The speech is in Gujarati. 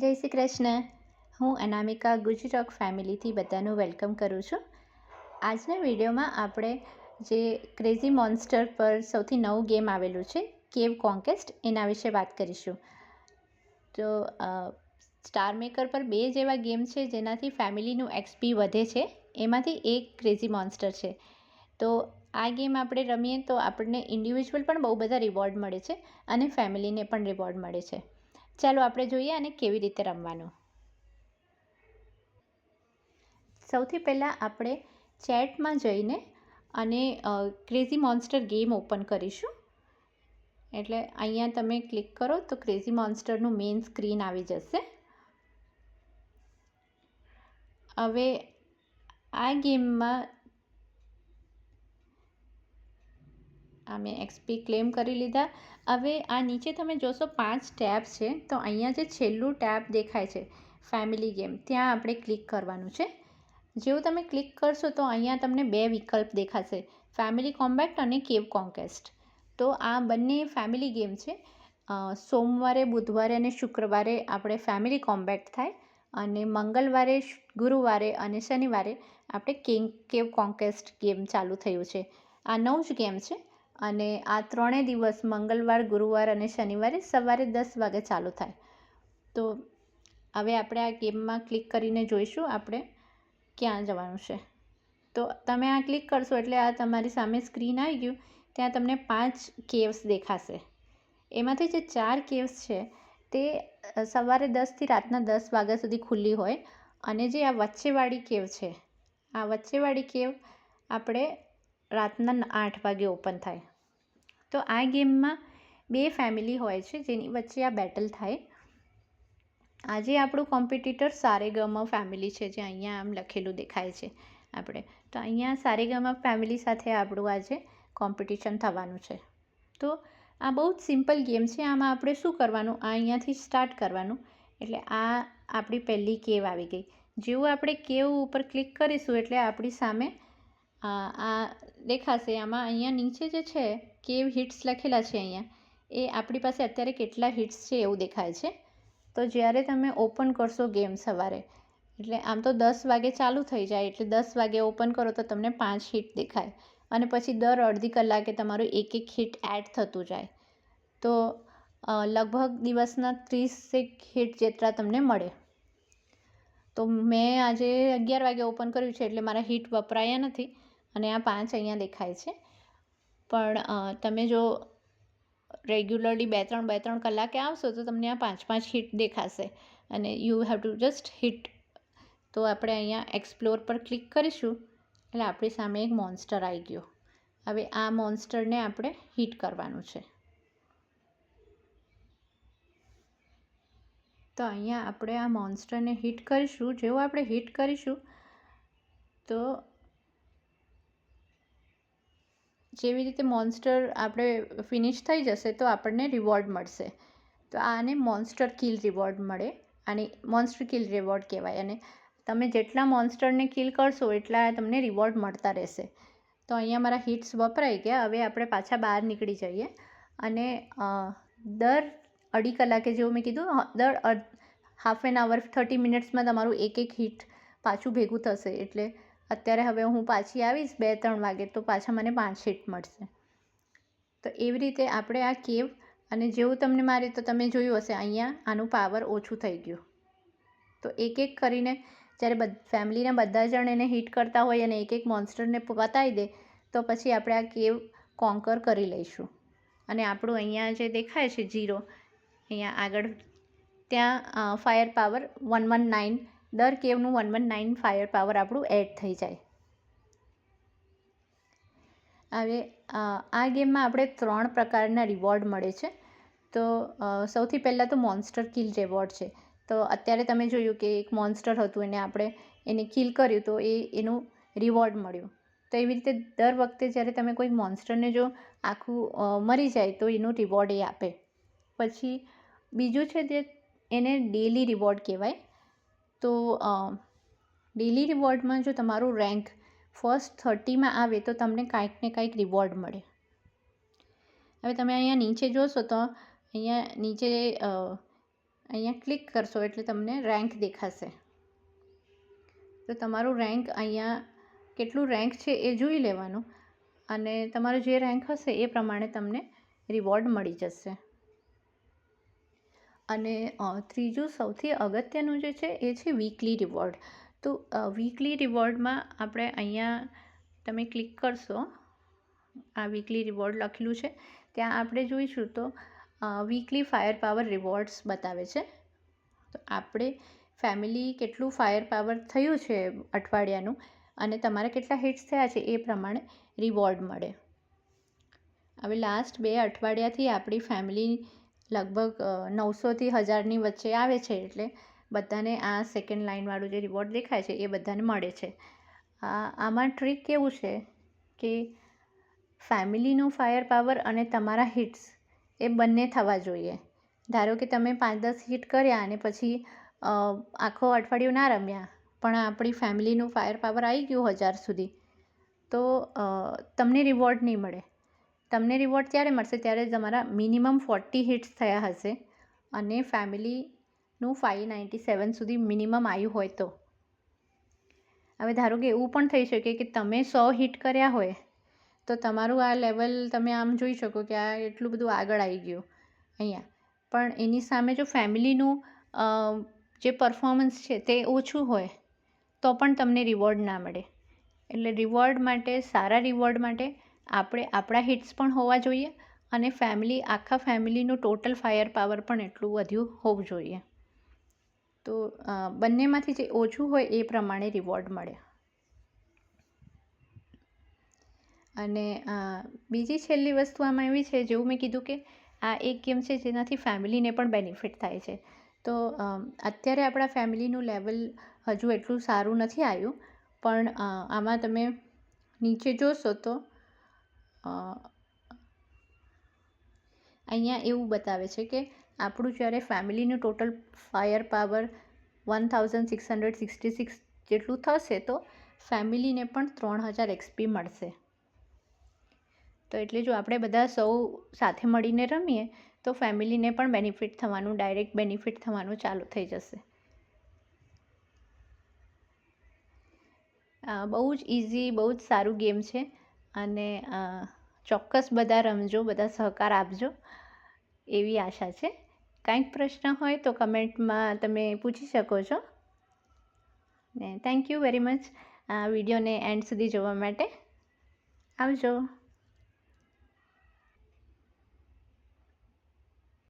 જય શ્રી કૃષ્ણ. હું અનામિકા ગુજરાત ફેમિલીથી બધાનું વેલકમ કરું છું. આજના વિડીયોમાં આપણે જે ક્રેઝી મોન્સ્ટર પર સૌથી નવું ગેમ આવેલું છે કેવ કોન્કેસ્ટ, એના વિશે વાત કરીશું. તો સ્ટાર મેકર પર બે જેવા ગેમ છે જેનાથી ફેમિલીનું એક્સપી વધે છે. એમાંથી એક ક્રેઝી મોન્સ્ટર છે. તો આ ગેમ આપણે રમીએ તો આપણને ઇન્ડિવિજ્યુઅલ પણ બહુ બધા રિવોર્ડ મળે છે અને ફેમિલીને પણ રિવોર્ડ મળે છે. ચાલો આપણે જોઈએ આને કેવી રીતે રમવાનું. સૌથી પહેલાં આપણે ચેટમાં જઈને અને ક્રેઝી મોન્સ્ટર ગેમ ઓપન કરીશું. એટલે અહીંયા તમે ક્લિક કરો તો ક્રેઝી મોન્સ્ટરનું મેઇન સ્ક્રીન આવી જશે. હવે આ ગેમમાં મેં એક્સપી ક્લેમ કરી લીધા. હવે આ નીચે તમે જોશો 5 ટેબ છે. તો અહીંયા જે છેલ્લું ટેબ દેખાય છે ફેમિલી ગેમ, ત્યાં આપણે ક્લિક કરવાનું છે. જેવું તમે ક્લિક કરશો તો અહીંયા તમને બે વિકલ્પ દેખાશે, ફેમિલી કોમ્બેક્ટ અને કેવ કોન્કેસ્ટ. તો આ બંને ફેમિલી ગેમ છે. સોમવારે, બુધવારે અને શુક્રવારે આપણે ફેમિલી કોમ્બેક્ટ થાય અને મંગળવારે, ગુરુવારે અને શનિવારે આપણે કેવ કોન્કેસ્ટ ગેમ ચાલુ થયું છે. આ 9 જ ગેમ છે અને આ 3 દિવસ મંગળવાર, ગુરુવાર અને શનિવારે સવારે 10 વાગે ચાલુ થાય. તો હવે આપણે આ ગેમમાં ક્લિક કરીને જોઈશું આપણે ક્યાં જવાનું છે. તો તમે આ ક્લિક કરશો એટલે આ તમારી સામે સ્ક્રીન આવી ગયું. ત્યાં તમને 5 કેવ્સ દેખાશે. એમાંથી જે 4 કેવ્સ છે તે સવારે 10થી રાતના 10 વાગ્યા સુધી ખુલ્લી હોય અને જે આ વચ્ચેવાળી કેવ છે, આ વચ્ચેવાળી કેવ આપણે રાતના 8 વાગે ઓપન થાય. તો આ ગેમમાં બે ફેમિલી હોય છે જેની વચ્ચે આ બેટલ થાય. આજે આપણું કોમ્પિટિટર સારેગામા ફેમિલી છે, જે અહીંયા આમ લખેલું દેખાય છે આપણે. તો અહીંયા સારેગામા ફેમિલી સાથે આપણું આજે કોમ્પિટિશન થવાનું છે. તો આ બહુ જ સિમ્પલ ગેમ છે. આમાં આપણે શું કરવાનું, આ અહીંયાથી સ્ટાર્ટ કરવાનું. એટલે આ આપણી પહેલી કેવ આવી ગઈ. જેવું આપણે કેવ ઉપર ક્લિક કરીશું એટલે આપણી સામે આ દેખાશે. આમાં અહીંયા નીચે જે છે કેવ હિટ્સ લખેલા છે, અહીંયા એ આપણી પાસે અત્યારે કેટલા હિટ્સ છે એવું દેખાય છે. તો જ્યારે તમે ઓપન કરશો ગેમ સવારે, એટલે આમ તો 10 વાગે ચાલુ થઈ જાય, એટલે 10 વાગે ઓપન કરો તો તમને 5 હિટ દેખાય અને પછી દર અડધી કલાકે તમારું એક હિટ એડ થતું જાય. તો લગભગ દિવસના 30 હિટ જેટલા તમને મળે. તો મેં આજે 11 વાગે ઓપન કર્યું છે એટલે મારા હિટ વપરાયા નથી અને આ 5 અહીંયા દેખાય છે. પણ તમે જો રેગ્યુલરલી 2-3 કલાકે આવશો તો તમને આ 5-5 હિટ દેખાશે અને you have to just hit. તો આપણે અહીંયા એક્સપ્લોર પર ક્લિક કરીશું એટલે આપણી સામે એક મોન્સ્ટર આવી ગયો. હવે આ મોન્સ્ટરને આપણે હિટ કરવાનું છે. તો અહીંયા આપણે આ મોન્સ્ટરને હિટ કરીશું. જેવું આપણે હિટ કરીશું તો જેવી રીતે મોન્સ્ટર આપણે ફિનિશ થઈ જશે તો આપણને રિવોર્ડ મળશે. તો આને મોન્સ્ટર કિલ રિવોર્ડ મળે. આને મોન્સ્ટર કિલ રિવોર્ડ કહેવાય અને તમે જેટલા મોન્સ્ટરને કિલ કરશો એટલા તમને રિવોર્ડ મળતા રહેશે. તો અહીંયા મારા હિટ્સ વપરાઈ ગયા. હવે આપણે પાછા બહાર નીકળી જઈએ અને દર અઢી કલાકે, જેવું મેં કીધું, દર હાફ એન આવર 30 મિનિટ્સમાં તમારું એક હિટ પાછું ભેગું થશે. એટલે અત્યારે હવે હું પાછી આવીશ 2-3 વાગે તો પાછા મને 5 હિટ મળશે. તો એવી રીતે આપણે આ કેવ, અને જેવું તમને મારે તો તમે જોયું હશે અહીંયા આનું પાવર ઓછું થઈ ગયું. તો એક કરીને જ્યારે ફેમિલીના બધા જણ એને હિટ કરતા હોય અને એક મોન્સ્ટરને પતાવી દે તો પછી આપણે આ કેવ કોન્કર કરી લઈશું. અને આપણું અહીંયા જે દેખાય છે 0 અહીંયા આગળ, ત્યાં ફાયર પાવર 119, દર કેવનું 119 ફાયર પાવર આપણું એડ થઈ જાય. હવે આ ગેમમાં આપણે 3 પ્રકારના રિવોર્ડ મળે છે. તો સૌથી પહેલાં તો મોન્સ્ટર કિલ રિવોર્ડ છે. તો અત્યારે તમે જોયું કે એક મોન્સ્ટર હતું એને આપણે એને કિલ કર્યું તો એનું રિવોર્ડ મળ્યું. તો એવી રીતે દર વખતે જ્યારે તમે કોઈ મોન્સ્ટરને જો આખું મરી જાય તો એનું રિવોર્ડ એ આપે. પછી બીજું છે જે એને ડેલી રિવોર્ડ કહેવાય. તો ડેલી રિવોર્ડમાં જો તમારું રેન્ક ફર્સ્ટ 30માં આવે તો તમને કાંઈક ને કાંઈક રિવોર્ડ મળે. હવે તમે અહીંયા નીચે જોશો તો અહીંયા નીચે અહીંયા ક્લિક કરશો એટલે તમને રેન્ક દેખાશે. તો તમારું રેન્ક અહીંયા કેટલું રેન્ક છે એ જોઈ લેવાનું અને તમારો જે રેન્ક હશે એ પ્રમાણે તમને રિવોર્ડ મળી જશે. અને ત્રીજું સૌથી અગત્યનું જે છે એ છે વીકલી રિવોર્ડ. તો વીકલી રિવોર્ડમાં આપણે અહીંયા તમે ક્લિક કરશો, આ વીકલી રિવોર્ડ લખેલું છે ત્યાં આપણે જોઈશું તો વીકલી ફાયર પાવર રિવોર્ડ્સ બતાવે છે. તો આપણે ફેમિલી કેટલું ફાયર પાવર થયું છે અઠવાડિયાનું અને તમારે કેટલા હિટ્સ થયા છે એ પ્રમાણે રિવોર્ડ મળે. હવે લાસ્ટ 2 અઠવાડિયાથી આપણી ફેમિલી લગભગ 900થી 1000ની વચ્ચે આવે છે, એટલે બધાને આ સેકન્ડ લાઇનવાળું જે રિવોર્ડ દેખાય છે એ બધાને મળે છે. આમાં ટ્રીક કેવું છે કે ફેમિલીનું ફાયર પાવર અને તમારા હિટ્સ એ બંને થવા જોઈએ. ધારો કે તમે 5-10 હિટ કર્યા અને પછી આખો અઠવાડિયું ના રમ્યા પણ આપણી ફેમિલીનું ફાયર પાવર આવી ગયું 1000 સુધી, તો તમને રિવોર્ડ નહીં મળે. તમને રિવોર્ડ ત્યારે મળશે ત્યારે તમારા મિનિમમ 40 હિટ્સ થયા હશે અને ફેમિલીનું 597 સુધી મિનિમમ આવ્યું હોય તો. હવે ધારો કે એવું પણ થઈ શકે કે તમે 100 હિટ કર્યા હોય તો તમારું આ લેવલ તમે આમ જોઈ શકો કે આ એટલું બધું આગળ આવી ગયું અહીંયા, પણ એની સામે જો ફેમિલીનું જે પરફોર્મન્સ છે તે ઓછું હોય તો પણ તમને રિવોર્ડ ના મળે. એટલે રિવોર્ડ માટે, સારા રિવોર્ડ માટે આપણે આપણા હિટ્સ પણ હોવા જોઈએ અને આખા ફેમિલીનું ટોટલ ફાયર પાવર પણ એટલું વધ્યું હોવું જોઈએ. તો બંનેમાંથી જે ઓછું હોય એ પ્રમાણે રિવોર્ડ મળે. અને બીજી છેલ્લી વસ્તુ આમાં એવી છે, જેવું મેં કીધું કે આ એક ગેમ છે જેનાથી ફેમિલીને પણ બેનિફિટ થાય છે. તો અત્યારે આપણા ફેમિલીનું લેવલ હજુ એટલું સારું નથી આવ્યું, પણ આમાં તમે નીચે જોશો તો અહીંયા એવું બતાવે છે કે આપણું જ્યારે ફેમિલીનું ટોટલ ફાયર પાવર 1666 જેટલું થશે તો ફેમિલીને પણ 3000 એક્સપી મળશે. તો એટલે જો આપણે બધા સૌ સાથે મળીને રમીએ તો ફેમિલીને પણ બેનિફિટ થવાનું, ડાયરેક્ટ બેનિફિટ થવાનું ચાલુ થઈ જશે. બહુ જ ઇઝી, બહુ જ સારું ગેમ છે અને ચોક્કસ બધા રમજો, બધા સહકાર આપજો એવી આશા છે. કાંઈક પ્રશ્ન હોય તો કમેન્ટમાં તમે પૂછી શકો છો. ને થેન્ક યુ વેરી મચ આ વિડીયોને એન્ડ સુધી જોવા માટે. આવજો.